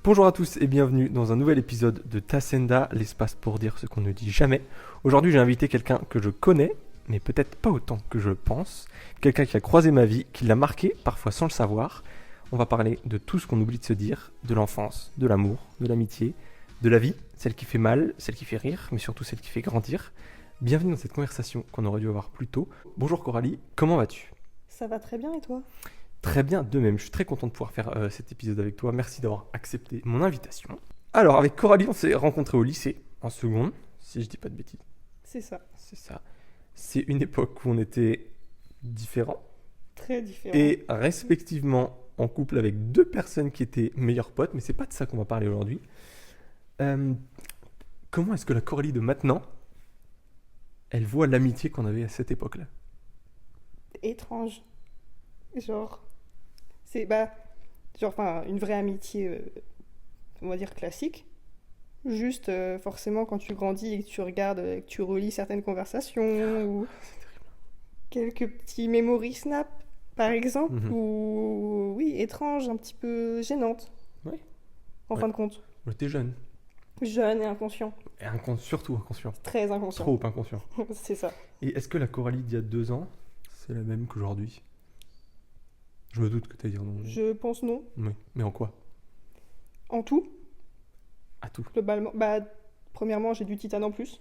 Bonjour à tous et bienvenue dans un nouvel épisode de Tasenda, l'espace pour dire ce qu'on ne dit jamais. Aujourd'hui, j'ai invité quelqu'un que je connais, mais peut-être pas autant que je pense. Quelqu'un qui a croisé ma vie, qui l'a marqué, parfois sans le savoir. On va parler de tout ce qu'on oublie de se dire, de l'enfance, de l'amour, de l'amitié, de la vie, celle qui fait mal, celle qui fait rire, mais surtout celle qui fait grandir. Bienvenue dans cette conversation qu'on aurait dû avoir plus tôt. Bonjour Coralie, comment vas-tu ? Ça va très bien et toi? Très bien, de même. Je suis très content de pouvoir faire cet épisode avec toi. Merci d'avoir accepté mon invitation. Alors, avec Coralie, on s'est rencontrés au lycée, en seconde, si je dis pas de bêtises. C'est ça, C'est ça. C'est une époque où on était différents très différent. et respectivement en couple avec deux personnes qui étaient meilleurs potes, mais c'est pas de ça qu'on va parler aujourd'hui. Comment est-ce que la Coralie de maintenant, elle voit l'amitié qu'on avait à cette époque-là ? Étrange. Genre, c'est une vraie amitié, on va dire classique. Juste, forcément, quand tu grandis et que tu regardes, que tu relis certaines conversations ou quelques petits memory snap, par exemple, Mhm. ou oui, étrange, un petit peu gênante. Ouais. En Ouais. fin de compte, On était jeunes, jeune et inconscient, et surtout inconscient, très inconscient. trop inconscient. C'est ça. Et est-ce que la Coralie d'il y a 2 ans, c'est la même qu'aujourd'hui ? Je me doute que tu as dire non. Je pense non. Oui, mais en quoi ? En tout, À tout. globalement, premièrement, j'ai du titane en plus.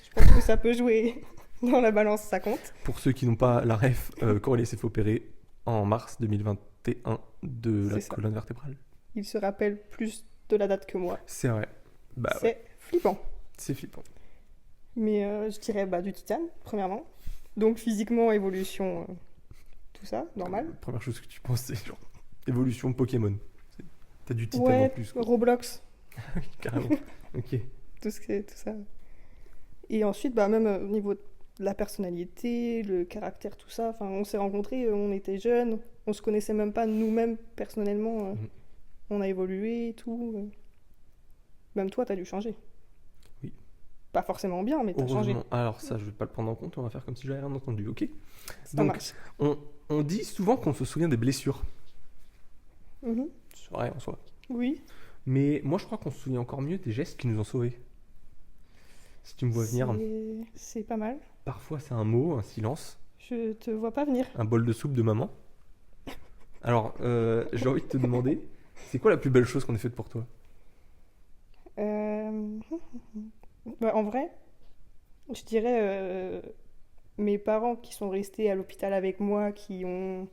Je pense que ça peut jouer dans la balance, ça compte. Pour ceux qui n'ont pas la ref, Coralie s'est fait opérer en mars 2021 de la C'est ça. colonne vertébrale. Il se rappelle plus de la date que moi. C'est vrai. Bah ouais, C'est flippant. c'est flippant. Mais je dirais du titane, premièrement. Donc physiquement, évolution, tout ça, normal. La première chose que tu penses, c'est genre évolution Pokémon. T'as du titane en Ouais, plus, quoi. Roblox, Carrément. Ok. tout ça. Et ensuite, même au niveau de la personnalité, le caractère, tout ça, on s'est rencontrés, on était jeunes, on se connaissait même pas nous-mêmes personnellement. Mhm. On a évolué et tout. Même toi, t'as dû changer. Oui. Pas forcément bien, mais t'as changé. Heureusement. Alors ça, je vais pas le prendre en compte, on va faire comme si j'avais rien entendu, ok ? Ça Donc, marche. on dit souvent qu'on se souvient des blessures. Mhm. C'est vrai en soi. Oui. Mais moi, je crois qu'on se souvient encore mieux des gestes qui nous ont sauvés. Si tu me vois venir, C'est pas mal. parfois c'est un mot, un silence, Je te vois pas venir. un bol de soupe de maman. Alors, j'ai envie de te demander, c'est quoi la plus belle chose qu'on ait faite pour toi ? Euh, en vrai, je dirais mes parents qui sont restés à l'hôpital avec moi, qui ont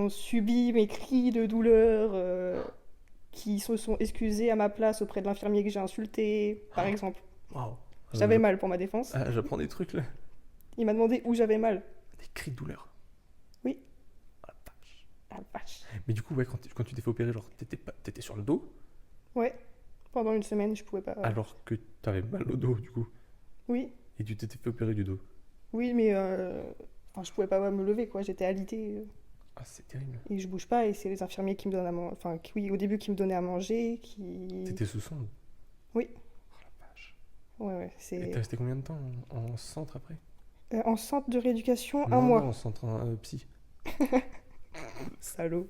subi mes cris de douleur, qui se sont excusés à ma place auprès de l'infirmier que j'ai insulté, par exemple. Waouh. J'avais mal pour ma défense. Ah, j'apprends des trucs là. Il m'a demandé où j'avais mal. Des cris de douleur. Oui. Ah, la vache. Ah, vache. Mais du coup, ouais, quand tu t'es fait opérer, genre, t'étais sur le dos, Ouais. Pendant une semaine, je pouvais pas. alors que t'avais mal au dos, du coup. Oui. Et tu t'étais fait opérer du dos. Oui, mais je pouvais pas me lever, quoi. J'étais alitée. Ah, c'est terrible. Et je bouge pas, et c'est les infirmiers qui me donnent à manger. Oui, au début, qui me donnaient à manger, qui. T'étais sous sonde. Oui. Oh la vache. Ouais, Et c'est. t'es resté combien de temps en centre après ? En centre de rééducation, Non, un mois. Non, en centre psy. Salaud.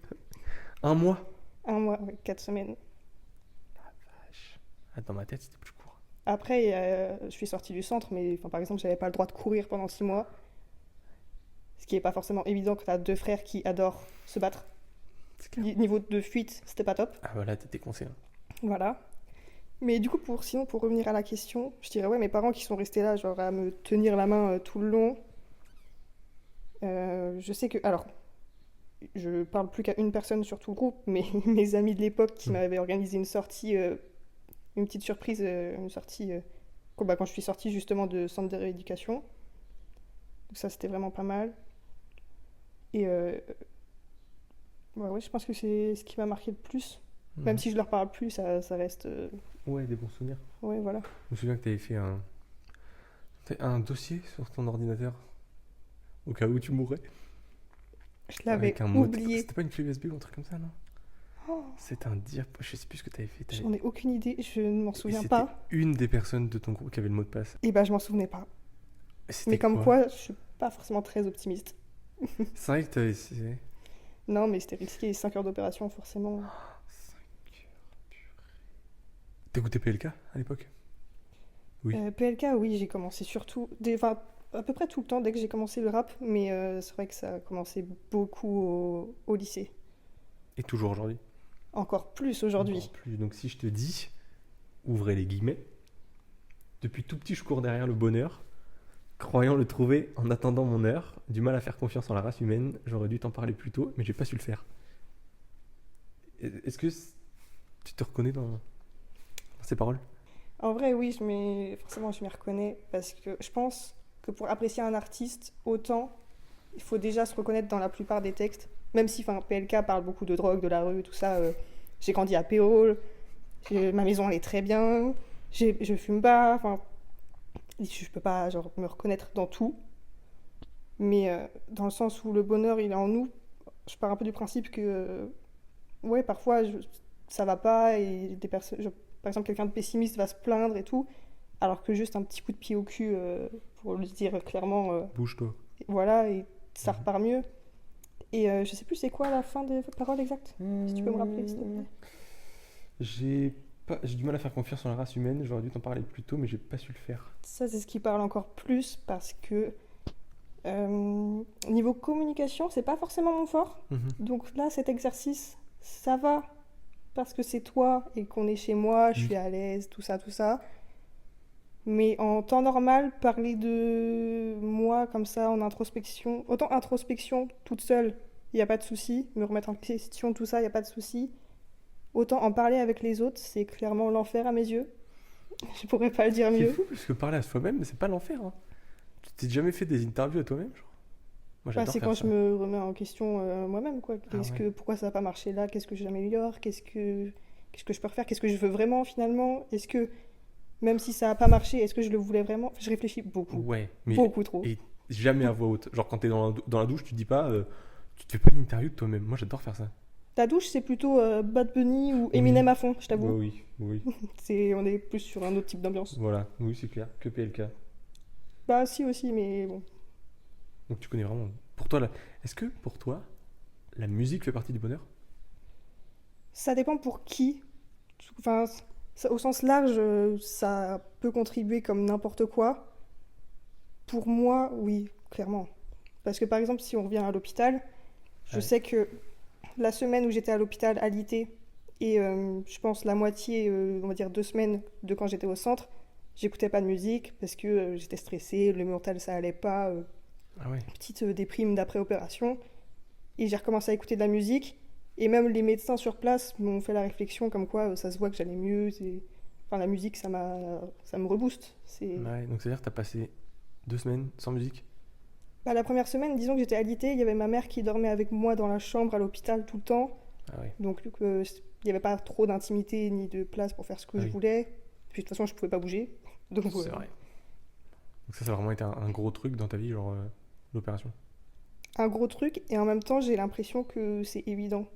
Un mois ? Un mois, ouais, 4 semaines. Vache. Ah, dans ma tête, c'était plus court. Après, je suis sortie du centre, mais par exemple, j'avais pas le droit de courir pendant 6 mois. Ce qui est pas forcément évident quand t'as deux frères qui adorent se battre. C'est clair. Niveau de fuite, c'était pas top. Ah, voilà, t'étais coincé. Voilà. Mais du coup, pour revenir à la question, je dirais ouais, mes parents qui sont restés là, genre à me tenir la main tout le long. Je sais que. Alors, je parle plus qu'à une personne sur tout le groupe, mais mes amis de l'époque qui m'avaient organisé une sortie, une petite surprise, une sortie quand je suis sortie justement de centre de rééducation. Donc ça, c'était vraiment pas mal. Et ouais, je pense que c'est ce qui m'a marqué le plus. Même si je leur parle plus, ça reste. Ouais, des bons souvenirs. Ouais, voilà. Je me souviens que t'avais fait un dossier sur ton ordinateur au cas où tu mourrais. Je l'avais Avec un mot. oublié. C'était pas une clé USB ou un truc comme ça, non ? Oh, C'était un diap. Je sais plus ce que t'avais fait. j'en ai aucune idée, je ne m'en Et souviens c'était pas. une des personnes de ton groupe qui avait le mot de passe. Et je m'en souvenais pas. C'était Mais comme quoi, je suis pas forcément très optimiste. C'est vrai que t'avais essayé. Non, mais c'était risqué, 5 heures d'opération, forcément. 5 T'écoutais PLK à l'époque? Oui. PLK, oui, j'ai commencé surtout, enfin, à peu près tout le temps dès que j'ai commencé le rap, mais c'est vrai que ça a commencé beaucoup au lycée. Et toujours aujourd'hui? Encore plus Encore aujourd'hui. plus. Donc si je te dis, ouvrez les guillemets, depuis tout petit je cours derrière le bonheur, croyant le trouver en attendant mon heure, du mal à faire confiance en la race humaine, j'aurais dû t'en parler plus tôt, mais j'ai pas su le faire. Est-ce que tu te reconnais dans ces paroles? En vrai, oui, forcément, je m'y reconnais parce que je pense que pour apprécier un artiste, autant, il faut déjà se reconnaître dans la plupart des textes. Même si, enfin, PLK parle beaucoup de drogue, de la rue, tout ça. J'ai grandi à Péole, ma maison elle est très bien, je fume pas, enfin, je peux pas genre, me reconnaître dans tout. Mais dans le sens où le bonheur il est en nous, je pars un peu du principe que, ouais, parfois ça va pas et des personnes, par exemple, quelqu'un de pessimiste va se plaindre et tout, alors que juste un petit coup de pied au cul, pour le dire clairement, Bouge-toi. voilà, et ça Mhm. repart mieux. Et je sais plus c'est quoi la fin des paroles exactes, si tu peux me rappeler, s'il te plaît. J'ai j'ai du mal à faire confiance en la race humaine, j'aurais dû t'en parler plus tôt, mais j'ai pas su le faire. Ça, c'est ce qui parle encore plus parce que niveau communication, c'est pas forcément mon fort. Mhm. Donc là, cet exercice, ça va parce que c'est toi et qu'on est chez moi, je Oui. suis à l'aise, tout ça, tout ça. Mais en temps normal, parler de moi comme ça en introspection, autant introspection toute seule, il n'y a pas de souci, me remettre en question, tout ça, il n'y a pas de souci. Autant en parler avec les autres, c'est clairement l'enfer à mes yeux. Je pourrais pas le dire C'est mieux. fou parce que parler à soi-même, c'est pas l'enfer. Hein. Tu t'es jamais fait des interviews à toi-même, genre? Moi Bah, j'adore c'est faire quand je ça. me remets en question moi-même, quoi. Ah ouais. Pourquoi ça n'a pas marché là? Qu'est-ce que j'améliore? Qu'est-ce que je peux refaire? Qu'est-ce que je veux vraiment finalement? Est-ce que, même si ça n'a pas marché, est-ce que je le voulais vraiment? Je réfléchis beaucoup. Ouais, mais Beaucoup trop. et jamais à voix haute. Genre quand t'es dans la douche, tu te dis pas, tu te fais pas une interview de toi-même. Moi j'adore faire ça. Ta douche, c'est plutôt Bad Bunny ou Oui, Eminem à fond, je ouais, t'avoue. oui, oui. On est plus sur un autre type d'ambiance. Voilà, oui c'est clair, que PLK. Bah si aussi, mais bon. Donc tu connais vraiment. Pour toi, est-ce que pour toi, la musique fait partie du bonheur? Ça dépend pour qui. Enfin, au sens large, ça peut contribuer comme n'importe quoi. Pour moi, oui, clairement. Parce que par exemple, si on revient à l'hôpital, je Ouais. sais que la semaine où j'étais à l'hôpital alité et je pense la moitié, on va dire 2 semaines de quand j'étais au centre, j'écoutais pas de musique parce que j'étais stressée, le mental ça allait pas, Ah ouais. petite déprime d'après-opération. Et j'ai recommencé à écouter de la musique et même les médecins sur place m'ont fait la réflexion comme quoi ça se voit que j'allais mieux. Enfin, la musique ça me rebooste. Ouais, donc c'est-à-dire que t'as passé 2 semaines sans musique? Bah, la première semaine, disons que j'étais alitée, il y avait ma mère qui dormait avec moi dans la chambre à l'hôpital tout le temps. Ah ouais. Donc il n'y avait pas trop d'intimité ni de place pour faire ce que Ah je oui, voulais. Puis de toute façon, je pouvais pas bouger. Donc c'est vrai. Donc ça a vraiment été un gros truc dans ta vie, genre l'opération. un gros truc. Et en même temps, j'ai l'impression que c'est évident.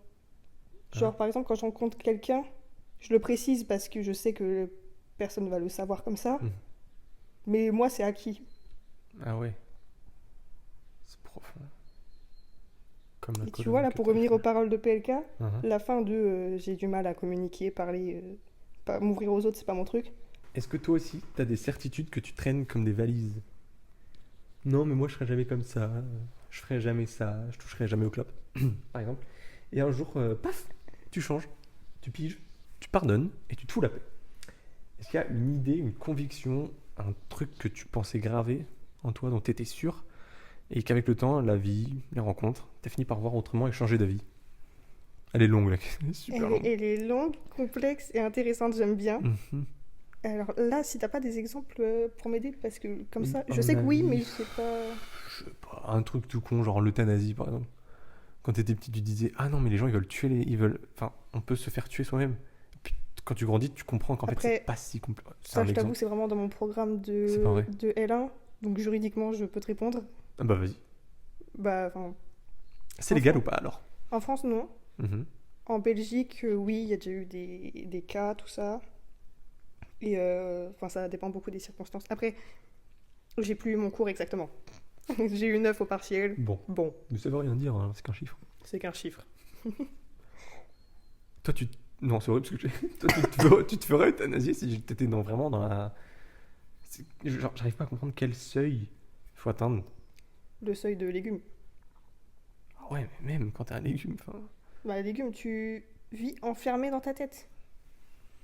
Hein. Genre, par exemple, quand je rencontre quelqu'un, je le précise parce que je sais que personne ne va le savoir comme ça. Mhm. Mais moi, c'est acquis. Ah ouais, c'est profond. Comme la Et tu vois, colonne là, que pour t'as revenir fait. aux paroles de PLK, Mhm. la fin de j'ai du mal à communiquer, parler, pas m'ouvrir aux autres, c'est pas mon truc. Est-ce que toi aussi, t'as des certitudes que tu traînes comme des valises? Non, mais moi je serai jamais comme ça, je ferai jamais ça, je toucherai jamais au clope, par exemple. Et un jour, paf, tu changes, tu piges, tu pardonnes et tu te fous la paix. Est-ce qu'il y a une idée, une conviction, un truc que tu pensais gravé en toi, dont tu étais sûr, et qu'avec le temps, la vie, les rencontres, t'as fini par voir autrement et changer d'avis? Elle est longue, là, elle est super longue. Elle est longue, complexe et intéressante, j'aime bien. Mhm. Alors là, si t'as pas des exemples pour m'aider, parce que comme ça, À je mon sais que oui, mais avis, je sais pas. je sais pas, un truc tout con, genre l'euthanasie par exemple. Quand t'étais petit, tu disais ah non, mais les gens ils veulent tuer ils veulent. Enfin, on peut se faire tuer soi-même. Puis quand tu grandis, tu comprends qu'en fait c'est Après, pas si compliqué. C'est ça, un je t'avoue, exemple. c'est vraiment dans mon programme C'est pas vrai. de L1, donc juridiquement, je peux te répondre. Ah bah vas-y. Bah, enfin, C'est en, légal Fran- ou pas alors? en France, non. Mhm. En Belgique, oui, il y a déjà eu des cas, tout ça. Et enfin, ça dépend beaucoup des circonstances. Après, j'ai plus eu mon cours exactement. J'ai eu 9 au partiel. Bon, Bon, mais ça veut rien dire, hein, c'est qu'un chiffre. c'est qu'un chiffre. Toi, Non, c'est horrible parce que toi, tu te ferais euthanasier si t'étais vraiment dans la. Genre, j'arrive pas à comprendre quel seuil il faut atteindre. Le seuil de légumes. Ah ouais, mais même quand t'es un légume, enfin. Bah, les légumes, tu vis enfermé dans ta tête.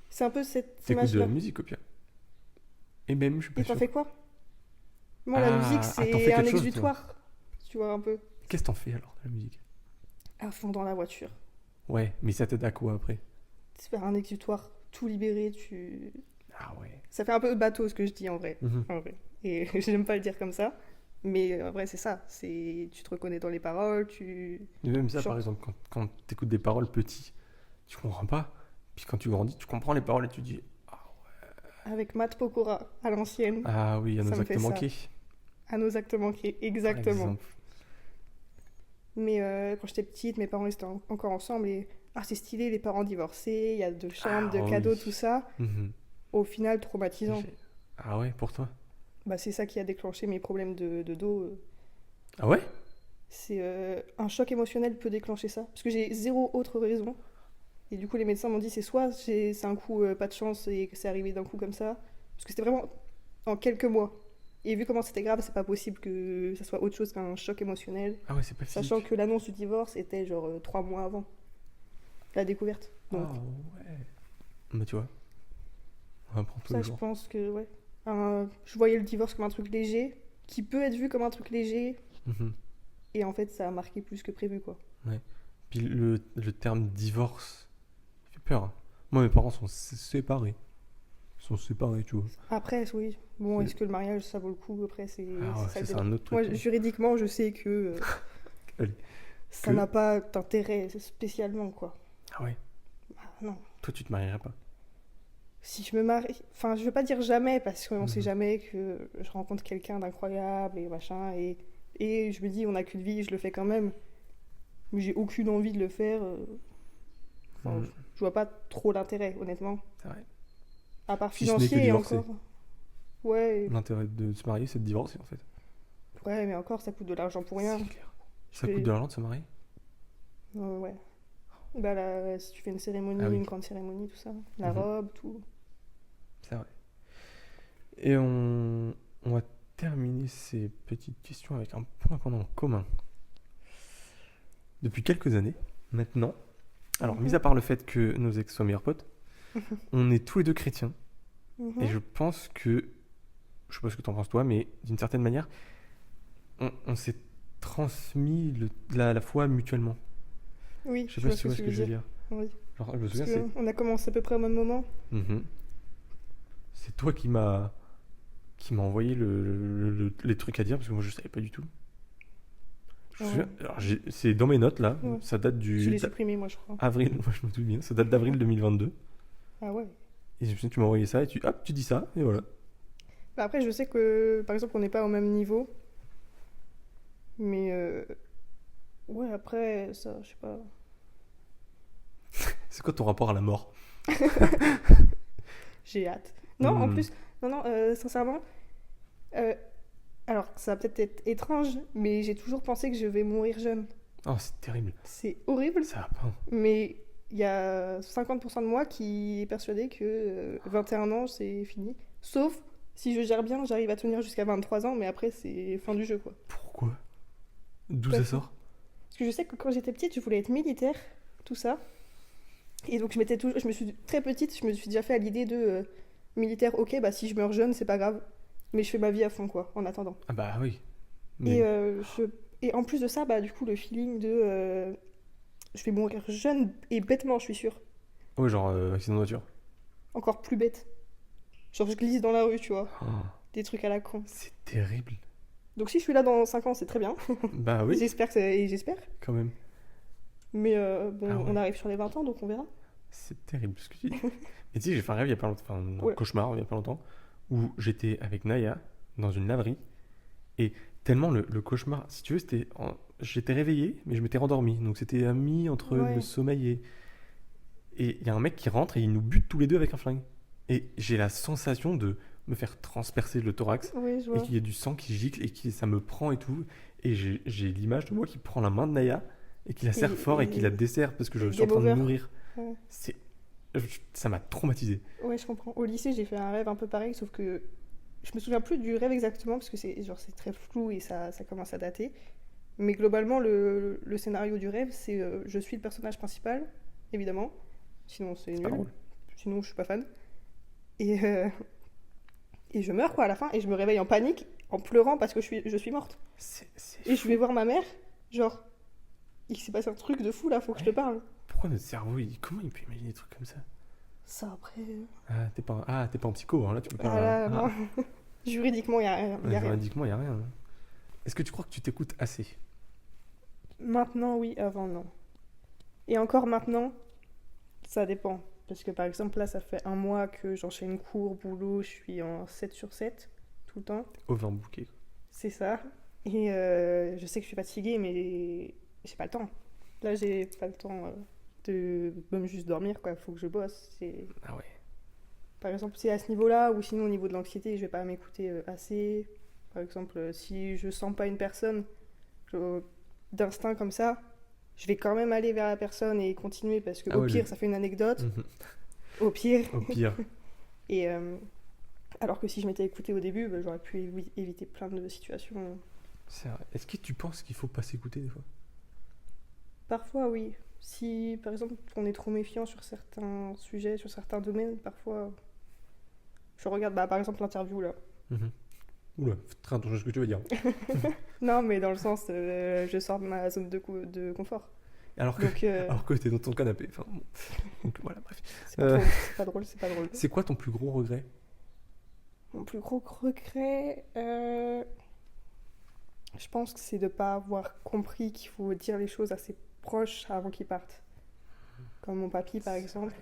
C'est un peu cette T'écoutes de image-là. la musique au pire. Et même, je suis pas Et t'en sûr. fais quoi? Moi, la musique, T'en c'est fais un quelque chose, toi. exutoire. Tu vois, un peu. Qu'est-ce que t'en fais alors de la musique? À fond dans la voiture. Ouais, mais ça t'aide à quoi après? C'est faire un exutoire, tout libéré, Ah ouais. Ça fait un peu bateau ce que je dis en vrai. Mhm. En vrai. Et j'aime pas le dire comme ça. Mais en vrai, c'est ça. Tu te reconnais dans les paroles, Et même ça, Genre- par exemple, quand t'écoutes des paroles petit, tu comprends pas. Puis quand tu grandis, tu comprends les paroles et tu dis Avec Matt Pokora, à l'ancienne, ah oui, il y a Ça nos me actes fait ça. manqués. à nos actes manqués, Par exactement. exemple. Mais quand j'étais petite, mes parents étaient encore ensemble et c'est stylé, les parents divorcés, il y a deux chambres, Ah deux cadeaux, oui. tout ça. Mhm. Au final, traumatisant. Ah ouais, pour toi? Bah, c'est ça qui a déclenché mes problèmes de dos. Ah ouais? C'est un choc émotionnel peut déclencher ça. Parce que j'ai zéro autre raison. Et du coup, les médecins m'ont dit c'est soit c'est un coup pas de chance et que c'est arrivé d'un coup comme ça. Parce que c'était vraiment en quelques mois. Et vu comment c'était grave, c'est pas possible que ça soit autre chose qu'un choc émotionnel. Ah ouais, c'est pas physique. Sachant que l'annonce du divorce était genre 3 mois avant la découverte. Donc, Ah ouais. Bah tu vois, on apprend tous ça, les je jours. pense que, ouais. Je voyais le divorce comme un truc léger, qui peut être vu comme un truc léger, Mhm. et en fait, ça a marqué plus que prévu, quoi. Puis le terme divorce, il fait peur, hein. Moi, mes parents sont séparés. Ils sont séparés, tu vois. Après, oui. Bon, C'est- est-ce que le mariage, ça vaut le coup? Après, c'est Ah ouais, ça le c'est débat. un autre Moi, truc. juridiquement, je sais que Allez. ça Que- n'a pas d'intérêt spécialement, quoi. Ah ouais. Ah, non. Toi, tu te marierais pas. Si je me marie... Enfin, je veux pas dire jamais, parce qu'on sait Mhm. jamais que je rencontre quelqu'un d'incroyable et machin, et je me dis, on n'a qu'une vie, je le fais quand même. Mais j'ai aucune envie de le faire. Enfin, Mhm. je vois pas trop l'intérêt, honnêtement. C'est vrai. À part Si ce n'est que financier et divorcer. encore. Ouais, L'intérêt de se marier, c'est de divorcer, en fait. ouais, mais encore, ça coûte de l'argent pour rien. C'est clair. Je Ça fais- coûte de l'argent de se marier? Ouais. Bah là, si tu fais une cérémonie, Ah oui. une grande cérémonie, tout ça, la Mhm. robe, tout. C'est vrai. Et on va terminer ces petites questions avec un point qu'on a en commun. Depuis quelques années, maintenant, alors, mis à part le fait que nos ex soient meilleurs potes, on est tous les deux chrétiens. Mhm. Et je pense que, je sais pas ce que t'en penses toi, mais d'une certaine manière, on s'est transmis la foi mutuellement. Oui, Je sais pas si tu vois ce que je veux dire. Oui. Genre, je me Parce souviens, qu'on a commencé à peu près au même moment. Mhm. C'est toi qui m'a envoyé les trucs à dire parce que moi je savais pas du tout. Je me Ouais. souviens- alors, c'est dans mes notes là, Ouais. ça date Je du l'ai supprimé, moi, je crois. avril, moi je me souviens, ça date d'avril 2022. Ah ouais. Et je me souviens que tu m'as envoyé ça et tu dis ça et voilà. Bah après, je sais que, par exemple, on n'est pas au même niveau. Mais, ouais, après, ça, je sais pas. C'est quoi ton rapport à la mort? J'ai hâte. Non, en Hmm. plus, non, sincèrement, euh, alors ça va peut-être être étrange, mais j'ai toujours pensé que je vais mourir jeune. Oh, c'est terrible. C'est horrible, Ça va pas. mais il y a 50% de moi qui est persuadé que 21 ans, c'est fini. Sauf si je gère bien, j'arrive à tenir jusqu'à 23 ans, mais après, c'est fin du jeu, quoi. Pourquoi? D'où Parce ça que- sort? Parce que je sais que quand j'étais petite, je voulais être militaire, tout ça. Et donc, je me suis très petite, je me suis déjà fait à l'idée de militaire, ok, bah si je meurs jeune, c'est pas grave. Mais je fais ma vie à fond, quoi, en attendant. Ah bah oui. Et, Mais et en plus de ça, bah, du coup, le feeling de je vais mourir jeune et bêtement, je suis sûre. ouais, genre accident de voiture. Encore plus bête. Genre, je glisse dans la rue, tu vois. Oh, Des trucs à la con. c'est terrible. Donc, si je suis là dans 5 ans, c'est très bien. Bah oui, J'espère et j'espère. quand même. Mais bon, Ah ouais. on arrive sur les 20 ans, donc on verra. C'est terrible ce que tu dis. Et tu sais, j'ai fait un rêve il y a pas longtemps, enfin un Oula. cauchemar il y a pas longtemps, où j'étais avec Naya dans une laverie. Et tellement le cauchemar, si tu veux, j'étais réveillé, mais je m'étais rendormi. Donc c'était à mi entre Ouais. le sommeil et il y a un mec qui rentre et il nous bute tous les deux avec un flingue. Et j'ai la sensation de me faire transpercer le thorax Oui, je et vois. qu'il y a du sang qui gicle et que ça me prend et tout. Et j'ai l'image de moi qui prend la main de Naya et qui la serre fort et qui la dessert parce que je suis en game train de over. mourir. Ouais. C'est Ça m'a traumatisé. Ouais, je comprends. Au lycée, j'ai fait un rêve un peu pareil, sauf que je me souviens plus du rêve exactement, parce que c'est très flou et ça commence à dater. Mais globalement, le scénario du rêve, c'est je suis le personnage principal, évidemment. Sinon, c'est C'est pas nul. drôle. Sinon, je suis pas fan. Et, euh, et je meurs, quoi, à la fin. Et je me réveille en panique, en pleurant parce que je suis morte. C'est Et fou. je vais voir ma mère, genre, il s'est passé un truc de fou là, faut que je te parle. Pourquoi notre cerveau, comment il peut imaginer des trucs comme ça? Ça, après. T'es pas en psycho, hein, là tu peux pas. Ah là, non. Juridiquement, il y a rien. Ouais, juridiquement, il y a rien. Est-ce que tu crois que tu t'écoutes assez? Maintenant, oui, avant, non. Et encore maintenant, ça dépend. Parce que par exemple, là, ça fait un mois que j'enchaîne cours, boulot, je suis en 7 sur 7 tout le temps. Overbooké. C'est ça. Et je sais que je suis fatiguée, mais j'ai pas le temps. Là, j'ai pas le temps de même juste dormir, quoi. Faut que je bosse. Ah ouais. Par exemple, c'est à ce niveau-là, ou sinon au niveau de l'anxiété, je vais pas m'écouter assez. Par exemple, si je sens pas une personne d'instinct comme ça, je vais quand même aller vers la personne et continuer parce que Ah au ouais, pire, ça fait une anecdote. Au pire. Au pire. Et alors que si je m'étais écoutée au début, bah, j'aurais pu éviter plein de situations. C'est vrai. Est-ce que tu penses qu'il faut pas s'écouter des fois? Parfois, oui. Si, par exemple, on est trop méfiant sur certains sujets, sur certains domaines, parfois, je regarde, bah, par exemple, l'interview, là. Oula, fais très attention à ce que tu veux dire. Non, mais dans le sens, je sors de ma zone de confort. Alors que, Donc, alors que t'es dans ton canapé. Enfin, bon. Donc voilà, bref. c'est pas drôle, c'est pas drôle. C'est quoi ton plus gros regret? Mon plus gros regret, je pense que c'est de ne pas avoir compris qu'il faut dire les choses à ses proches avant qu'ils partent. Comme mon papy, par exemple.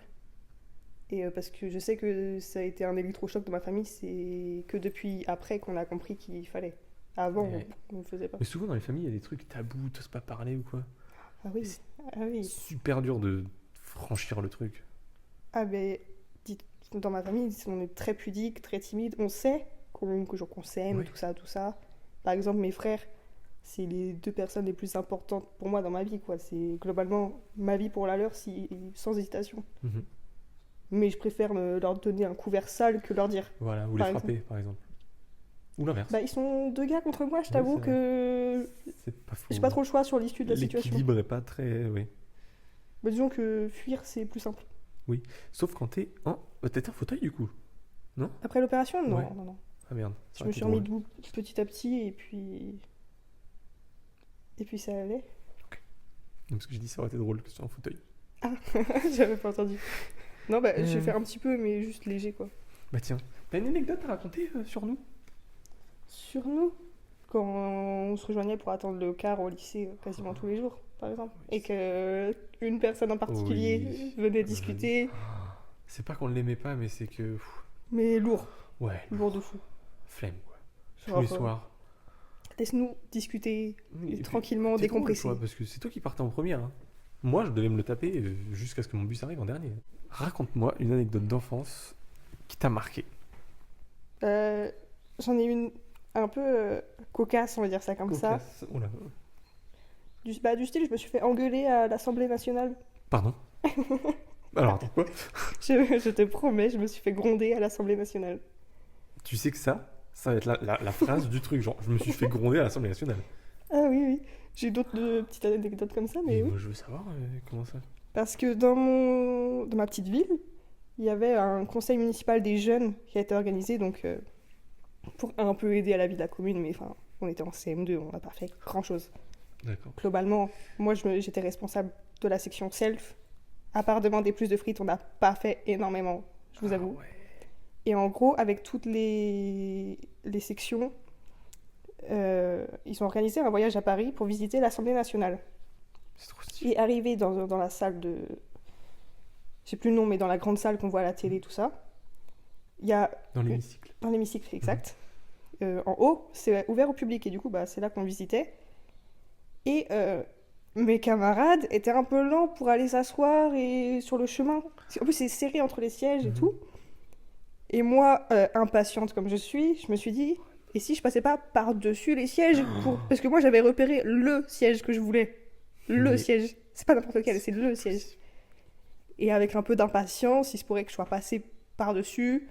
Et parce que je sais que ça a été un électrochoc de ma famille, c'est que depuis après qu'on a compris qu'il fallait. Avant, Ouais. on ne faisait pas. Mais souvent dans les familles, il y a des trucs tabous, t'oses pas parler ou quoi. Ah oui, ah oui. Super dur de franchir le truc. Ah ben, dans ma famille, on est très pudique, très timide. On sait qu'on s'aime, Oui. tout ça, tout ça. Par exemple, mes frères, c'est les deux personnes les plus importantes pour moi dans ma vie, quoi. C'est globalement ma vie pour la leur, sans hésitation. Mhm. Mais je préfère leur donner un couvert sale que leur dire. Voilà, ou Par les frapper par exemple. Ou l'inverse. Bah, ils sont deux gars contre moi, je Ouais, t'avoue c'est que C'est pas faux. j'ai pas trop le choix sur l'issue de la situation. L'équilibre est pas très. Oui. Bah, disons que fuir, c'est plus simple. Sauf quand t'es en. T'étais en fauteuil du coup. Après l'opération, non, Ouais. non, non. Ah merde. Je ça me aurait suis été remis drôle. debout petit à petit et puis. Et puis ça allait. Non, parce que j'ai dit ça aurait été drôle que tu sois en fauteuil. J'avais pas entendu. Non, bah, je vais Euh. faire un petit peu, mais juste léger, quoi. Bah tiens, t'as une anecdote à raconter sur nous? Sur nous, quand on se rejoignait pour attendre le car au lycée quasiment tous les jours, par exemple, et que une personne en particulier Oui. venait discuter, C'est pas qu'on l'aimait pas, mais c'est que. mais lourd, Ouais, lourd de fou. flemme quoi. Tous Genre, les soirs. laisse-nous discuter Et puis, tranquillement, t'es drôle, décompresser. toi, parce que c'est toi qui partais en première. Hein. Moi, je devais me le taper jusqu'à ce que mon bus arrive en dernier. Raconte-moi une anecdote d'enfance qui t'a marqué. J'en ai une un peu cocasse, on va dire ça comme ça. Cocasse. Oula. Du style, je me suis fait engueuler à l'Assemblée nationale. Pardon. Alors, attends, quoi? Je te promets, je me suis fait gronder à l'Assemblée nationale. Tu sais que ça va être la phrase du truc. Genre, je me suis fait gronder à l'Assemblée nationale. Ah oui, oui. J'ai d'autres petites anecdotes comme ça, mais oui. moi, je veux savoir comment ça. Parce que dans ma petite ville, il y avait un conseil municipal des jeunes qui a été organisé donc, pour un peu aider à la vie de la commune, mais enfin, on était en CM2, on n'a pas fait grand-chose. D'accord. Globalement, moi j'étais responsable de la section self. À part demander plus de frites, on n'a pas fait énormément, je vous avoue. Ouais. Et en gros, avec toutes les sections, ils ont organisé un voyage à Paris pour visiter l'Assemblée nationale. C'est trop stylé. Et arrivé dans la salle de... Je sais plus le nom, mais dans la grande salle qu'on voit à la télé, tout ça, il y a... Dans l'hémicycle. Dans l'hémicycle, exact. En haut, c'est ouvert au public, et du coup, bah, c'est là qu'on visitait. Et mes camarades étaient un peu lents pour aller s'asseoir et sur le chemin. En plus, c'est serré entre les sièges et tout. Et moi, impatiente comme je me suis dit, et si je passais pas par-dessus les sièges Parce que moi, j'avais repéré le siège que je voulais. Le Mais- siège. C'est pas n'importe lequel, c'est le siège. Et avec un peu d'impatience, il se pourrait que je sois passée par-dessus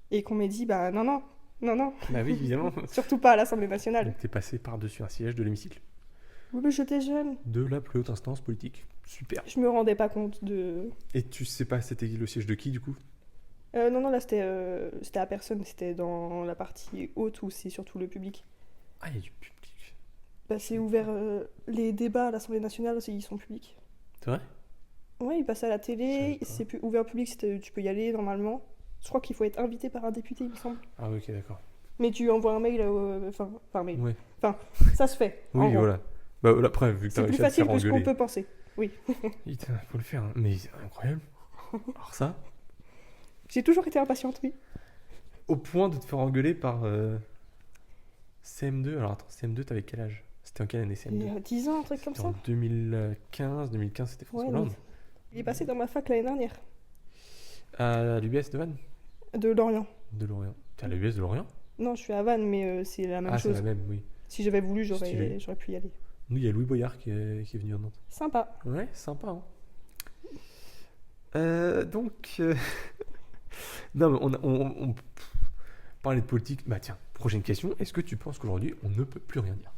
et qu'on m'ait dit bah non, non, non, non, Bah oui, évidemment. surtout pas à l'Assemblée nationale. Donc t'es passé par-dessus un siège de l'hémicycle. Oui, mais j'étais jeune. De la plus haute instance politique. Super. Je me rendais pas compte de. Et tu sais pas, c'était le siège de qui du coup? Non, non, là c'était à personne, c'était dans la partie haute où c'est surtout le public. Ah, il y a du public. Bah, c'est ouvert, les débats à l'Assemblée nationale aussi, ils sont publics. C'est vrai? Ouais, ils passent à la Je savais télé, pas. c'est ouvert au public, tu peux y aller normalement. Je crois qu'il faut être invité par un député, il me semble. Ah, ok, d'accord. Mais tu envoies un mail, enfin, mail. Ouais. Ça se fait. en Oui, gros. voilà. Bah, après, vu que t'as C'est plus réussi à te facile faire que ce qu'on engueuler. peut penser. Putain, faut le faire. Hein. Mais c'est incroyable. Alors ça, J'ai toujours été impatiente, oui. au point de te faire engueuler par CM2. Alors attends, CM2, t'avais quel âge? C'était en quelle année Il y CM2? a 10 ans, un truc comme C'était ça. en 2015. 2015, c'était François Ouais, Hollande. Il est passé dans ma fac l'année dernière, À l'UBS de Vannes? de Lorient. De Lorient. T'es à l'UBS de Lorient? Non, je suis à Vannes, mais c'est la même Ah, c'est chose. la même, oui. Si j'avais voulu, Stylé. j'aurais pu y aller. Nous, il y a Louis Boyard qui est venu à Nantes. Sympa. Ouais, sympa. Hein. Donc, non, mais on parlait de politique. Bah tiens, prochaine question. Est-ce que tu penses qu'aujourd'hui, on ne peut plus rien dire?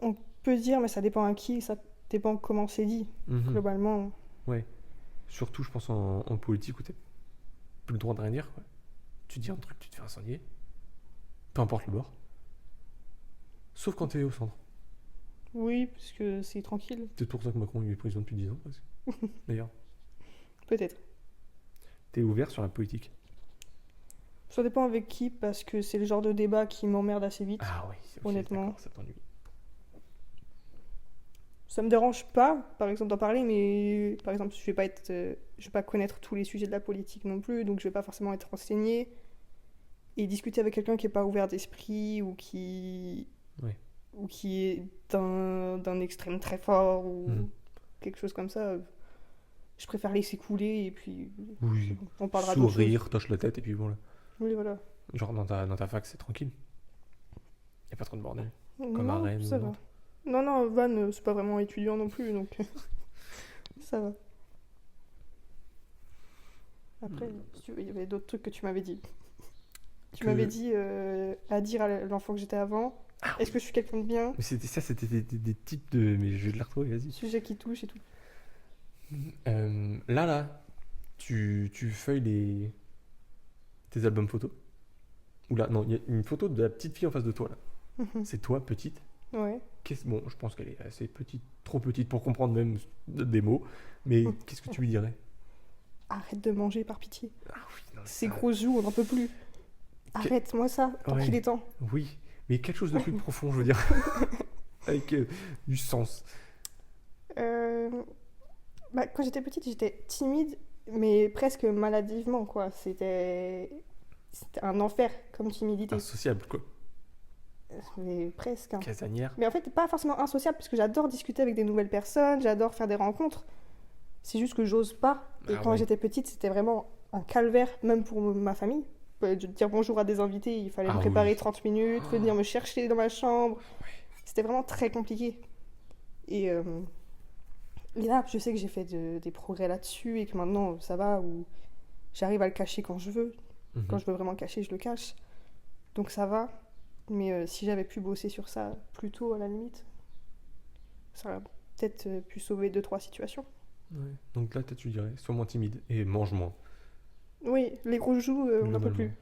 On peut dire, mais ça dépend à qui, ça dépend comment c'est dit. Mhm. Globalement, Surtout, je pense, en politique où t'as plus le droit de rien dire. Quoi. Tu dis un truc, tu te fais incendier. Peu importe le bord. Sauf quand t'es au centre. oui, parce que c'est tranquille, C'est pour ça que Macron il est président depuis 10 ans, presque. D'ailleurs. peut-être. T'es ouvert sur la politique? Ça dépend avec qui, parce que c'est le genre de débat qui m'emmerde assez vite. Ah oui, ok, Honnêtement. d'accord, ça t'ennuie. Ça me dérange pas, par exemple, d'en parler, mais par exemple, je vais pas connaître tous les sujets de la politique non plus, donc je vais pas forcément être renseignée. Et discuter avec quelqu'un qui est pas ouvert d'esprit Ouais. ou qui est d'un extrême très fort ou Mhm. quelque chose comme ça, je préfère laisser couler et puis Oui. on parlera d'autre chose. Sourire, toche la tête et puis voilà. Oui, voilà. Genre dans ta fac, c'est tranquille. Y a pas trop de bordel. Comme à Non, Rennes ça ou va. Nantes. Non, non, Van, c'est pas vraiment étudiant non plus, donc ça va. Après, si tu veux, il y avait d'autres trucs que tu m'avais dit. Tu Que- m'avais dit à dire à l'enfant que j'étais avant, Ah est-ce que je suis quelqu'un de bien, Mais c'était des types de. Mais je vais te la retrouver, vas-y. sujet qui touche et tout. Là, tu feuilles tes albums photos. Ou là, non, il y a une photo de la petite fille en face de toi, là. C'est toi, petite. Ouais. Bon, je pense qu'elle est assez petite, trop petite pour comprendre même des mots. Mais qu'est-ce que tu lui dirais? Arrête de manger par pitié. Ah oui, non, mais Ces ça- grosses joues, on n'en peut plus. Arrête-moi ça, tant Ouais. qu'il est temps. Oui, mais quelque chose de plus profond, je veux dire. Avec du sens. Bah, quand j'étais petite, j'étais timide, mais presque maladivement, quoi. C'était un enfer comme timidité. Insociable, quoi. Mais presque. Hein. Casanière. Mais en fait, pas forcément insociable, parce que j'adore discuter avec des nouvelles personnes, j'adore faire des rencontres. C'est juste que j'ose pas. Et Ah quand ouais. j'étais petite, c'était vraiment un calvaire, même pour ma famille. De dire bonjour à des invités, il fallait Ah me préparer oui. 30 minutes, venir me chercher dans ma chambre. C'était vraiment très compliqué. Et là, je sais que j'ai fait des progrès là-dessus et que maintenant, ça va, où j'arrive à le cacher quand je veux. Mhm. Quand je veux vraiment le cacher, je le cache. Donc ça va. Mais si j'avais pu bosser sur ça plus tôt, à la limite, ça aurait peut-être pu sauver 2-3 situations. Ouais. Donc là, tu dirais, sois moins timide et mange moins. Oui, les grosses joues, on n'en peut plus. Globalement.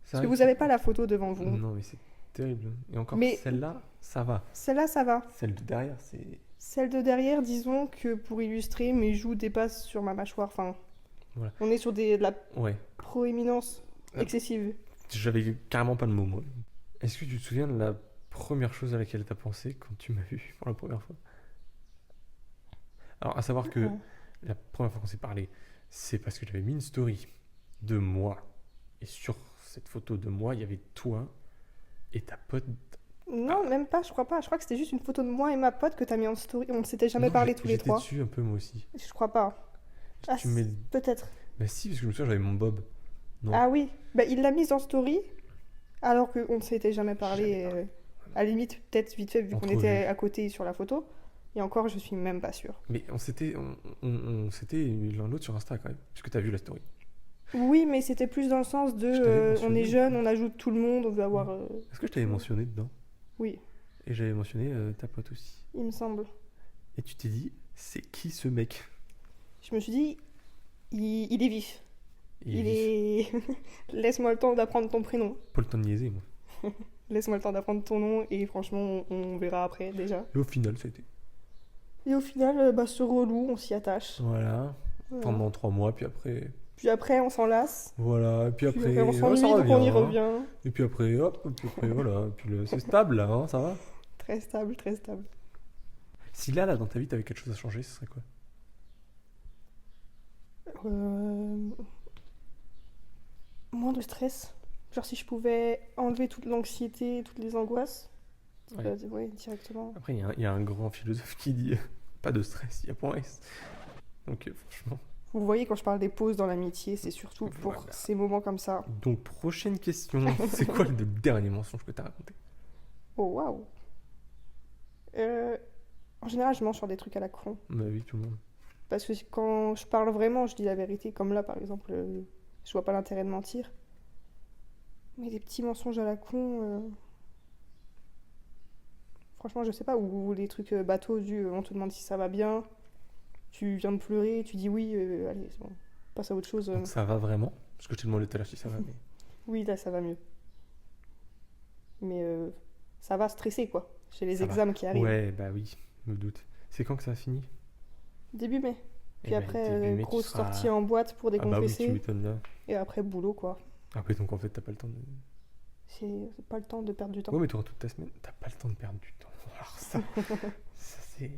C'est Parce vrai que vous n'avez pas la photo devant vous. Non, mais c'est terrible. Et encore, Mais- celle-là, ça va. Celle-là, ça va. Celle de derrière, c'est. Celle de derrière, disons que pour illustrer, mes joues dépassent sur ma mâchoire. Enfin, Voilà. on est sur de la Ouais. proéminence Ah. excessive. J'avais carrément pas le mot, moi. Est-ce que tu te souviens de la première chose à laquelle t'as pensé quand tu m'as vu pour la première fois? Alors, à savoir que Ouais. la première fois qu'on s'est parlé, c'est parce que j'avais mis une story de moi. Et sur cette photo de moi, il y avait toi et ta pote. Non, même pas, je crois pas. Je crois que c'était juste une photo de moi et ma pote que t'as mis en story. On ne s'était jamais Non, parlé tous les j'étais trois. dessus un peu, moi aussi. Je crois pas. Ah, Tu mets... peut-être. Bah si, parce que je me souviens, j'avais mon bob. Non. Ah oui, bah, il l'a mise en story alors qu'on ne s'était jamais parlé. Jamais parlé. À la limite, peut-être vite fait, vu qu'on Entrevue. était à côté sur la photo. Et encore, je suis même pas sûre. Mais on s'était l'un l'autre sur Insta quand même, parce que t'as vu la story. Oui, mais c'était plus dans le sens de Je t'avais on mentionné est ou jeune, pas on ajoute tout le monde, on veut avoir. Est-ce que je t'avais mentionné dedans? Oui, Et j'avais mentionné ta pote aussi. il me semble. Et tu t'es dit, c'est qui ce mec? Je me suis dit, il est vif. Il est vif. Laisse-moi le temps d'apprendre ton prénom. Pas le temps de niaiser, moi. Laisse-moi le temps d'apprendre ton nom et franchement, on verra après déjà. Et au final, ça a été. Et au final, ce relou, on s'y attache. Voilà. Voilà. Pendant 3 mois, puis après. Puis après, on s'en lasse. Voilà. Et puis Puis après, on s'ennuie, ça donc on y hein. revient. Et puis après, hop. Et puis après, voilà. Et puis c'est stable là, hein, ça va. Très stable, très stable. Si là, dans ta vie, t'avais quelque chose à changer, ce serait quoi? Moins de stress. Genre si je pouvais enlever toute l'anxiété, toutes les angoisses. Ouais. Ouais, directement. Après, il y a un grand philosophe qui dit pas de stress, il y a point S. Donc, franchement. Vous voyez, quand je parle des pauses dans l'amitié, c'est surtout pour Voilà. ces moments comme ça. Donc, prochaine question. C'est quoi le dernier mensonge que t'as raconté? Oh, waouh. En général, je mens sur des trucs à la con. Bah oui, tout le monde. Parce que quand je parle vraiment, je dis la vérité. Comme là, par exemple, je vois pas l'intérêt de mentir. Mais des petits mensonges à la con... Franchement, je sais pas. Ou les trucs bateaux on te demande si ça va bien. Tu viens de pleurer, tu dis oui, allez, c'est bon. Passe à autre chose. Donc, ça va vraiment? Parce que je t'ai demandé tout à l'heure si ça va. Mais... Oui, là, ça va mieux. Mais ça va stresser, quoi. J'ai les Ça va. examens qui arrivent. Ouais, bah oui, je me doute. C'est quand que ça a fini? Début mai. Puis Eh ben, après, début mai, tu grosse seras- sortie en boîte pour Ah bah oui, tu décompresser. m'étonnes là. Et après, boulot, quoi. Après, donc en fait, t'as pas le temps de... C'est pas le temps de perdre du temps. Ouais, mais t'auras toute ta semaine. T'as pas le temps de perdre du temps. Alors ça c'est...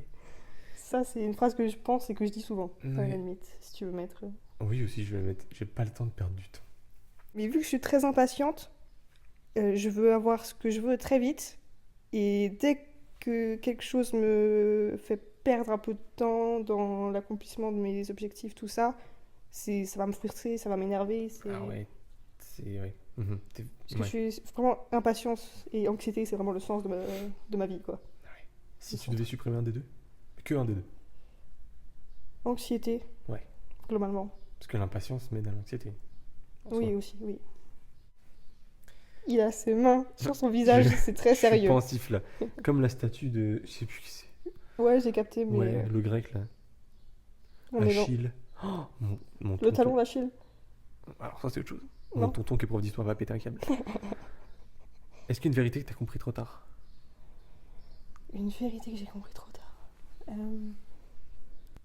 Ça, c'est une phrase que je pense et que je dis souvent, à Ouais. la limite, si tu veux mettre. Oui, aussi, je vais mettre... J'ai pas le temps de perdre du temps. Mais vu que je suis très impatiente, je veux avoir ce que je veux très vite. Et dès que quelque chose me fait perdre un peu de temps dans l'accomplissement de mes objectifs, tout ça, ça va me frustrer, ça va m'énerver. Ah ouais, c'est... Ouais. Mhm. Parce que Ouais. je suis vraiment impatience et anxiété, c'est vraiment le sens de ma vie, quoi. Si tu devais supprimer un des deux? Que un des deux. Anxiété, Ouais. globalement. Parce que l'impatience mène à l'anxiété. En Oui, soi. aussi, oui. Il a ses mains sur son visage, c'est très Je suis sérieux. pensif là. Comme la statue de... Je sais plus qui c'est. Ouais, j'ai capté, mais Ouais, le grec là. on est dans Achille. Oh, mon le tonton. talon d'Achille. Alors ça c'est autre chose. Non. Mon tonton qui est prof d'histoire va péter un câble. Est-ce qu'il y a une vérité que t'as compris trop tard? Une vérité que j'ai compris trop tard.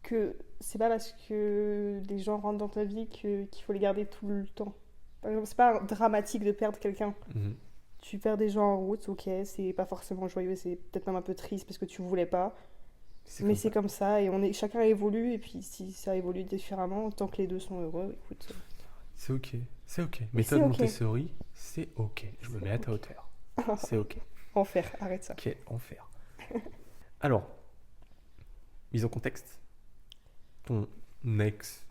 Que c'est pas parce que les gens rentrent dans ta vie qu'il faut les garder tout le temps. Par exemple, c'est pas dramatique de perdre quelqu'un. Mhm. Tu perds des gens en route, ok, c'est pas forcément joyeux, c'est peut-être même un peu triste parce que tu voulais pas. Mais comme c'est ça. comme ça et chacun évolue et puis si ça évolue différemment, tant que les deux sont heureux, écoute. C'est ok. C'est ok. Mais Méthode c'est ok. Montessori, c'est ok. Je me C'est mets à ta ok. hauteur. C'est ok. Enfer, arrête ça. Ok, enfer. Alors, mise en contexte. Ton ex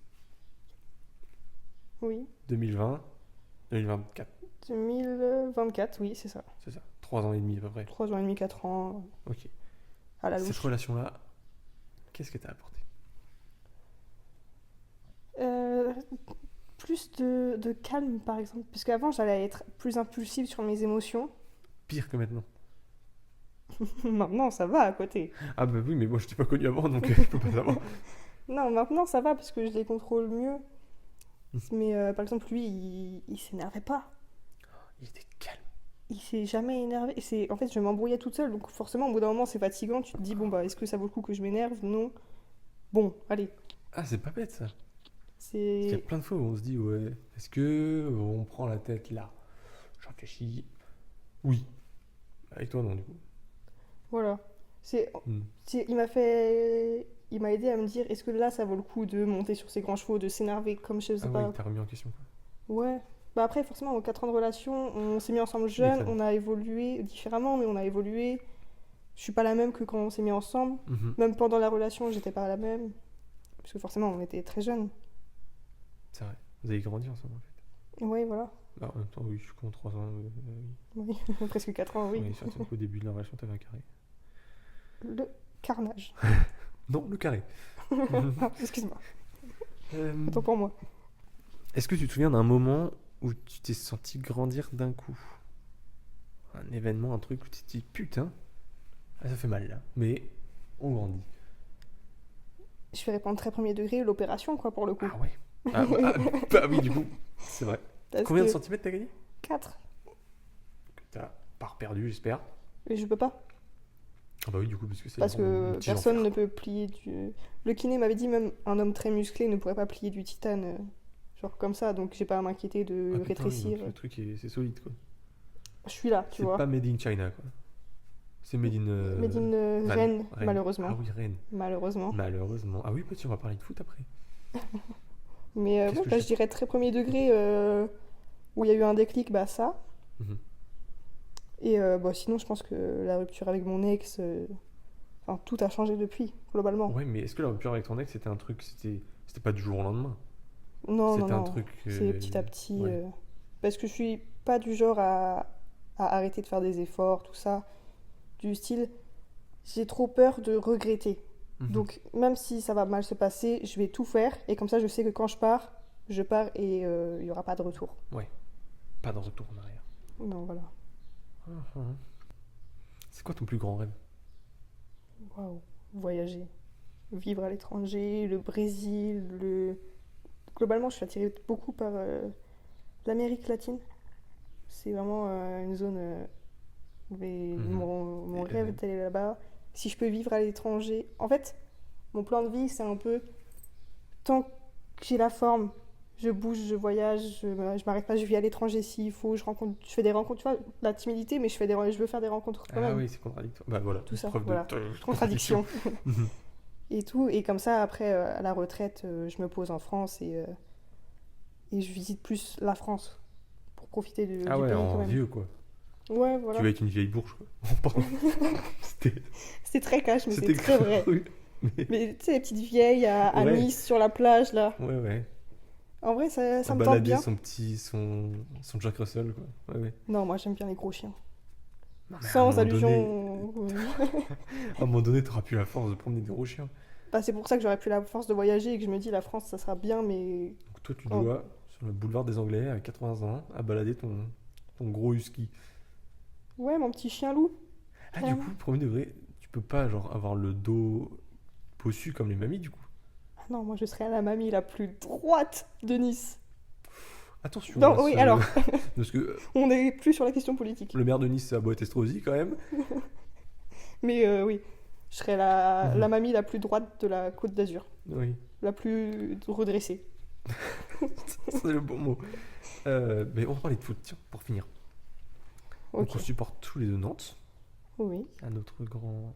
Oui, 2020, 2024, 2024, oui, c'est ça. c'est ça. 3 ans et demi à peu près. 3 ans et demi, 4 ans, Ok. à la Cette louche. relation-là, qu'est-ce que t'as apporté? Plus de calme, par exemple. Parce qu'avant, j'allais être plus impulsive sur mes émotions. Pire que maintenant. Maintenant, ça va à côté. Ah bah oui, mais moi je t'ai pas connu avant, donc je peux pas savoir. Non, maintenant, ça va parce que je les contrôle mieux. Mhm. Mais par exemple, lui, il s'énervait pas. Il était calme. Il s'est jamais énervé. En fait, je m'embrouillais toute seule. Donc forcément, au bout d'un moment, c'est fatigant. Tu te dis, bon, bah, est-ce que ça vaut le coup que je m'énerve? Non. Bon, allez. Ah, c'est pas bête ça. Parce qu'il y a C'est... plein de fois où on se dit, ouais, est-ce que on prend la tête là? Je réfléchis. Oui. Avec toi, non, du coup. Voilà. C'est... Hmm. Il m'a aidé à me dire, est-ce que là, ça vaut le coup de monter sur ses grands chevaux, de s'énerver comme je sais Ah pas. oui, t'as remis en question quoi. Ouais. Bah après, forcément, en 4 ans de relation, on s'est mis ensemble jeunes, M'étonne. on a évolué différemment, mais on a évolué. Je suis pas la même que quand on s'est mis ensemble. Mhm. Même pendant la relation, j'étais pas la même. Parce que forcément, on était très jeunes. C'est vrai. Vous avez grandi ensemble en fait. Ouais, voilà. Bah, en même temps, oui, je suis con, 3 ans. Oui. Oui. Presque 4 ans, oui. Oui, surtout qu'au début de la relation, t'avais un carré. Le Carnage. Non, le carré. Ah, excuse-moi, Euh, autant pour moi. Est-ce que tu te souviens d'un moment où tu t'es senti grandir d'un coup? Un événement, un truc où tu t'es dit putain, ah, ça fait mal là, mais on grandit. Je vais répondre très premier degré, l'opération, quoi, pour le coup. Ah ouais. Bah oui, du coup, c'est vrai. Parce Combien de que centimètres t'as gagné? 4. Que t'as pas perdu, j'espère. Et je peux pas. Ah bah oui, du coup, parce que c'est Parce vraiment que un petit personne enfer. ne peut plier du. Le kiné m'avait dit même un homme très musclé ne pourrait pas plier du titane, genre comme ça, donc j'ai pas à m'inquiéter de Ah putain, oui, rétrécir. donc le truc c'est solide quoi. Je suis là, tu C'est vois. pas made in China quoi. C'est made in. Made in Rennes, malheureusement. Ah oui, Rennes. Malheureusement. Malheureusement. Ah oui, petit, on va parler de foot après. Mais Qu'est-ce ouais, que bah, je- je dirais très premier degré où il y a eu un déclic, bah ça. Mhm. Et bah, sinon, je pense que la rupture avec mon ex, enfin, tout a changé depuis, globalement. Ouais, mais est-ce que la rupture avec ton ex c'était un truc, c'était pas du jour au lendemain? Non, non, C'était un non. truc. C'est petit à petit. Ouais. Parce que je suis pas du genre à arrêter de faire des efforts, tout ça. Du style, j'ai trop peur de regretter. Mhm. Donc, même si ça va mal se passer, je vais tout faire. Et comme ça, je sais que quand je pars et il y aura pas de retour. Pas de retour en arrière. Non, voilà. Mhm. C'est quoi ton plus grand rêve? Waouh. Voyager. Vivre à l'étranger, le Brésil, Globalement, je suis attirée beaucoup par l'Amérique latine. C'est vraiment une zone. Mhm. Mon Et, rêve d'aller là-bas. Si je peux vivre à l'étranger. En fait, mon plan de vie, c'est un peu. Tant que j'ai la forme, je bouge, je voyage, je m'arrête pas, je vis à l'étranger s'il faut, je fais des rencontres, tu vois, la timidité, mais je veux faire des rencontres quand Ah même. oui, c'est contradictoire. Bah voilà, Tout ça, preuve voilà. de Contradiction. Mhm. Et tout, et comme ça, après, à la retraite, je me pose en France et je visite plus la France pour profiter Ah du ouais, pays quand en même. vieux quoi. Ouais, Tu voilà. vas être une vieille bourge quoi. Pardon. C'était C'était très cash, mais c'est c'était très vrai. cru. Mais- Mais tu sais, les petites vieilles à Ouais. Nice, sur la plage, là. Ouais, ouais. En vrai, ça À me tente balader bien. son Jack Russell quoi. Ouais, ouais. Non, moi, j'aime bien les gros chiens. Non, mais Sans allusion. À un moment donné, t'auras plus la force de promener des gros chiens. Bah, c'est pour ça que j'aurais plus la force de voyager et que je me dis la France ça sera bien, mais Donc toi, tu Oh. dois, sur le boulevard des Anglais, à 80 ans, à balader ton gros husky. ouais, mon petit chien loup. Ah, du Carrément. coup, premier degré, tu peux pas genre avoir le dos bossu comme les mamies, du coup. Ah non, moi je serais la mamie la plus droite de Nice. Attention. Non, à oui, ce- alors. Parce que On n'est plus sur la question politique. le maire de Nice, c'est Boët Estrosi quand même. Mais oui, je serais la Mhm. mamie la plus droite de la Côte d'Azur. Oui, La plus redressée. c'est le bon mot. Mais on va parler de foot, tiens, pour finir. Ok. Donc on supporte tous les deux Nantes, Oui. à notre grand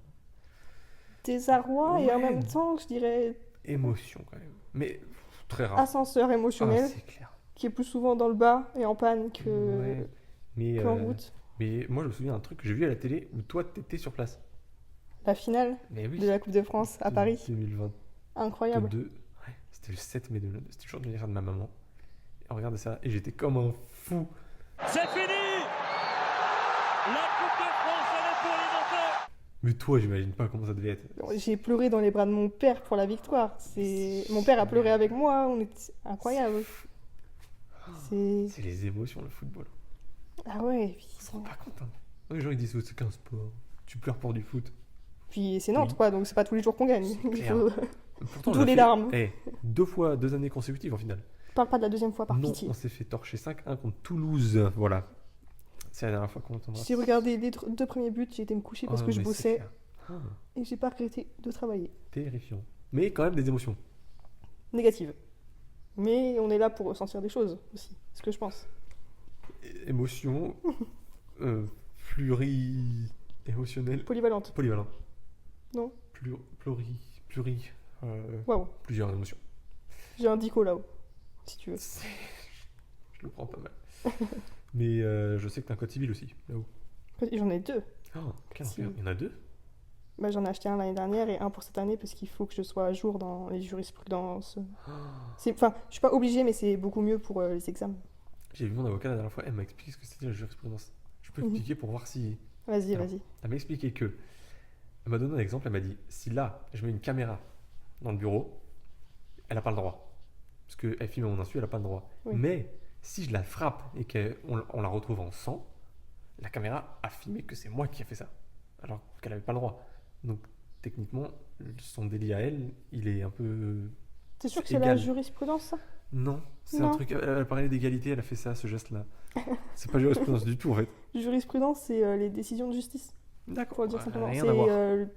Désarroi et en Ouais. même temps, je dirais émotion quand même. Mais très rare. ascenseur Ah, émotionnel c'est clair. qui est plus souvent dans le bas et en panne Ouais. Mais, qu'en route. mais moi, je me souviens d'un truc que j'ai vu à la télé où toi, t'étais sur place. La finale Mais oui. de la Coupe de France à Paris. 2022. Incroyable. Ouais, c'était le 7 mai 2022. C'était le jour de l'anniversaire de ma maman. Et on regardait ça et j'étais comme un fou. C'est fini. La Coupe de France, elle est pour les Nantais. Mais toi, j'imagine pas comment ça devait être. J'ai pleuré dans les bras de mon père pour la victoire. Mon père a pleuré avec moi. On était incroyable. C'est C'est les émotions, le football. ah ouais. On se rend pas compte. Hein. Les gens ils disent oh, c'est qu'un sport. Tu pleures pour du foot. Puis c'est Nantes Oui. quoi, donc c'est pas tous les jours qu'on gagne. C'est Il clair. faut- Pourtant, D'où on l'a les fait, larmes. 2 années consécutives en finale. Parle pas de la deuxième fois par Non, pitié. on s'est fait torcher 5-1 contre Toulouse. Voilà. C'est la dernière fois qu'on t'embrasse. J'ai regardé les 2 premiers buts, j'ai été me coucher parce Oh, que je mais c'est bossais clair. Ah, et j'ai pas regretté de travailler. terrifiant. Mais quand même des émotions. Négative. Mais on est là pour ressentir des choses aussi, c'est ce que je pense. Émotions pluri-émotionnelles. Polyvalente. Polyvalent. Non. Pluri. Waouh. Plusieurs émotions. J'ai un dico là-haut, si tu veux. Je le prends pas mal. Mais je sais que t'as un code civil aussi, là-haut. J'en ai 2. Oh, quel Si. enfer. Il y en a 2. Bah, j'en ai acheté un l'année dernière et un pour cette année parce qu'il faut que je sois à jour dans les jurisprudences. Enfin, je suis pas obligée, mais c'est beaucoup mieux pour les examens. J'ai vu mon avocat la dernière fois, elle m'a expliqué ce que c'était la jurisprudence. Je peux Mhm. expliquer pour voir si. Vas-y, Alors, vas-y. Elle m'a expliqué que Elle m'a donné un exemple, elle m'a dit, si là, je mets une caméra dans le bureau, elle n'a pas le droit. Parce qu'elle filme à mon insu, elle n'a pas le droit. Oui. Mais si je la frappe et qu'on la retrouve en sang, la caméra a filmé que c'est moi qui ai fait ça. Alors qu'elle n'avait pas le droit. Donc techniquement, son délit à elle, il est un peu... T'es sûr que c'est c'est la égal. jurisprudence, ça? Non, c'est un Non. truc... Elle parlait d'égalité, elle a fait ça, ce geste-là. C'est pas jurisprudence du tout, en fait. Jurisprudence, c'est les décisions de justice. D'accord. Pour le dire simplement. Rien C'est, à voir.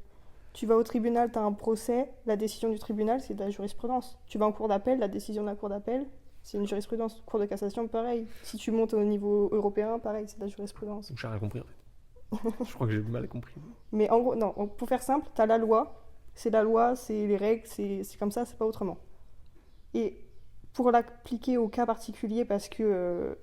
tu vas au tribunal, t'as un procès, la décision du tribunal, c'est de la jurisprudence. Tu vas en cour d'appel, la décision de la cour d'appel, c'est une jurisprudence. Cour de cassation, pareil. Si tu montes au niveau européen, pareil, c'est de la jurisprudence. Donc j'ai rien compris, en fait. Je crois que j'ai mal compris. Mais en gros, non, pour faire simple, t'as la loi, c'est les règles, c'est comme ça, c'est pas autrement. Et pour l'appliquer au cas particulier, parce que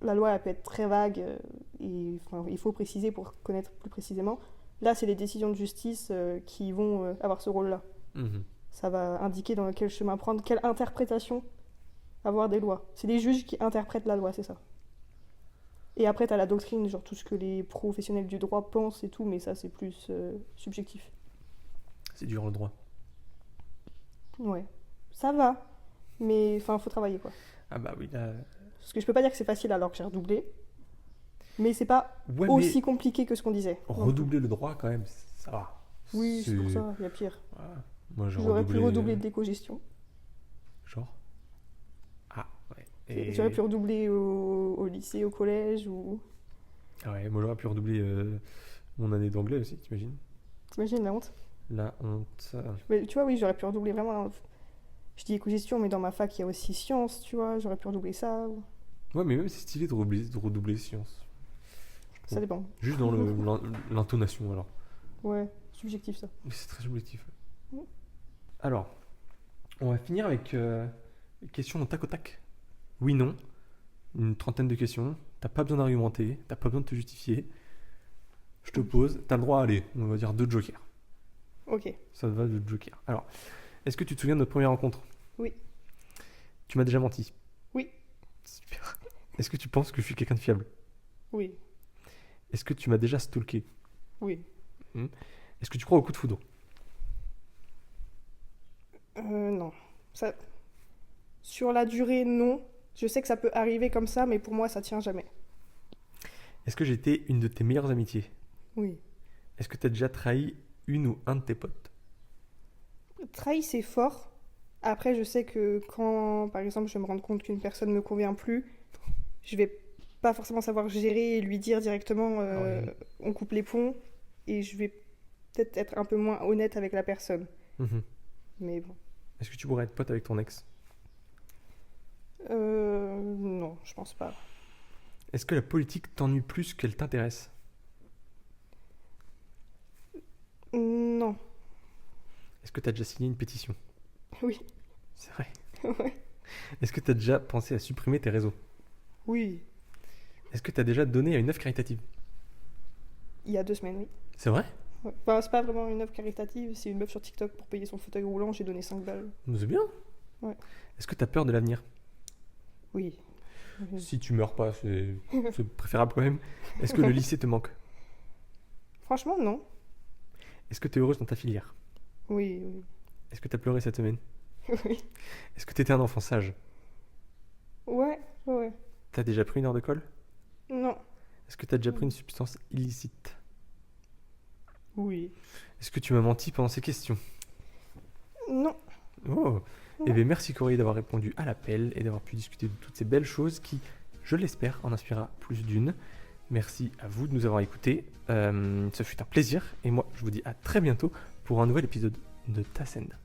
la loi elle peut être très vague, et enfin, il faut préciser pour connaître plus précisément, là c'est les décisions de justice qui vont avoir ce rôle-là. Mhm. Ça va indiquer dans quel chemin prendre, quelle interprétation avoir des lois. C'est les juges qui interprètent la loi, c'est ça. Et après, t'as la doctrine, genre tout ce que les professionnels du droit pensent et tout, mais ça, c'est plus subjectif. C'est dur le droit. Ouais. Ça va, mais enfin, faut travailler, quoi. Ah bah oui, là... Parce que je peux pas dire que c'est facile alors que j'ai redoublé, mais c'est pas Ouais, aussi mais compliqué que ce qu'on disait. redoubler le droit, quand même, ça va. Oui, c'est pour ça, il y a pire. Voilà. Moi, j'ai J'aurais pu redoubler euh, de l'éco-gestion. Genre Ah, ouais. J'aurais pu redoubler au lycée, au collège, ou... Ah ouais, moi j'aurais pu redoubler mon année d'anglais aussi, t'imagines? T'imagines la honte? La honte. Mais, tu vois, oui, j'aurais pu redoubler vraiment... Je dis éco-gestion, mais dans ma fac, il y a aussi sciences, tu vois, j'aurais pu redoubler ça. Ouais, mais même c'est stylé de redoubler sciences. Ça dépend. Juste dans l'intonation, alors. Ouais, subjectif ça. Mais c'est très subjectif. Mm. Alors, on va finir avec une question en tac au tac. Oui, non. Une trentaine de questions. T'as pas besoin d'argumenter, t'as pas besoin de te justifier. Je te pose, t'as le droit à aller, on va dire 2 jokers. Ok. Ça te va, 2 jokers. Alors, est-ce que tu te souviens de notre première rencontre? Oui. Tu m'as déjà menti? Oui. Super. Est-ce que tu penses que je suis quelqu'un de fiable? Oui. Est-ce que tu m'as déjà stalké? Oui. Est-ce que tu crois au coup de foudre? Non. Ça... Sur la durée, non. Je sais que ça peut arriver comme ça, mais pour moi, ça tient jamais. Est-ce que j'ai été une de tes meilleures amitiés? Oui. Est-ce que tu as déjà trahi une ou un de tes potes? Trahi, c'est fort. Après, je sais que quand, par exemple, je vais me rendre compte qu'une personne ne me convient plus, je vais pas forcément savoir gérer et lui dire directement Oui. on coupe les ponts, et je vais peut-être être un peu moins honnête avec la personne. Mhm. Mais bon. Est-ce que tu pourrais être pote avec ton ex? Non, je pense pas. Est-ce que la politique t'ennuie plus qu'elle t'intéresse? Non. Est-ce que tu as déjà signé une pétition? Oui. C'est vrai. Ouais. Est-ce que tu as déjà pensé à supprimer tes réseaux? Oui. Est-ce que tu as déjà donné à une œuvre caritative? Il y a 2 semaines, oui. C'est vrai? Ouais. Enfin, c'est pas vraiment une œuvre caritative, c'est une meuf sur TikTok pour payer son fauteuil roulant, j'ai donné 5 balles. C'est bien. Ouais. Est-ce que tu as peur de l'avenir? Oui. Si tu meurs pas, c'est préférable quand même. Est-ce que le lycée te manque? Franchement, non. Est-ce que tu es heureuse dans ta filière? Oui, oui. Est-ce que tu as pleuré cette semaine? Oui. Est-ce que tu étais un enfant sage? Ouais, ouais. Tu as déjà pris une heure de colle? Non. Est-ce que tu as déjà pris une substance illicite? Oui. Est-ce que tu m'as menti pendant ces questions? Non. Oh. Eh bien, merci Coralie d'avoir répondu à l'appel et d'avoir pu discuter de toutes ces belles choses qui, je l'espère, en inspirera plus d'une. Merci à vous de nous avoir écoutés. Ce fut un plaisir et moi, je vous dis à très bientôt pour un nouvel épisode de Tassenda.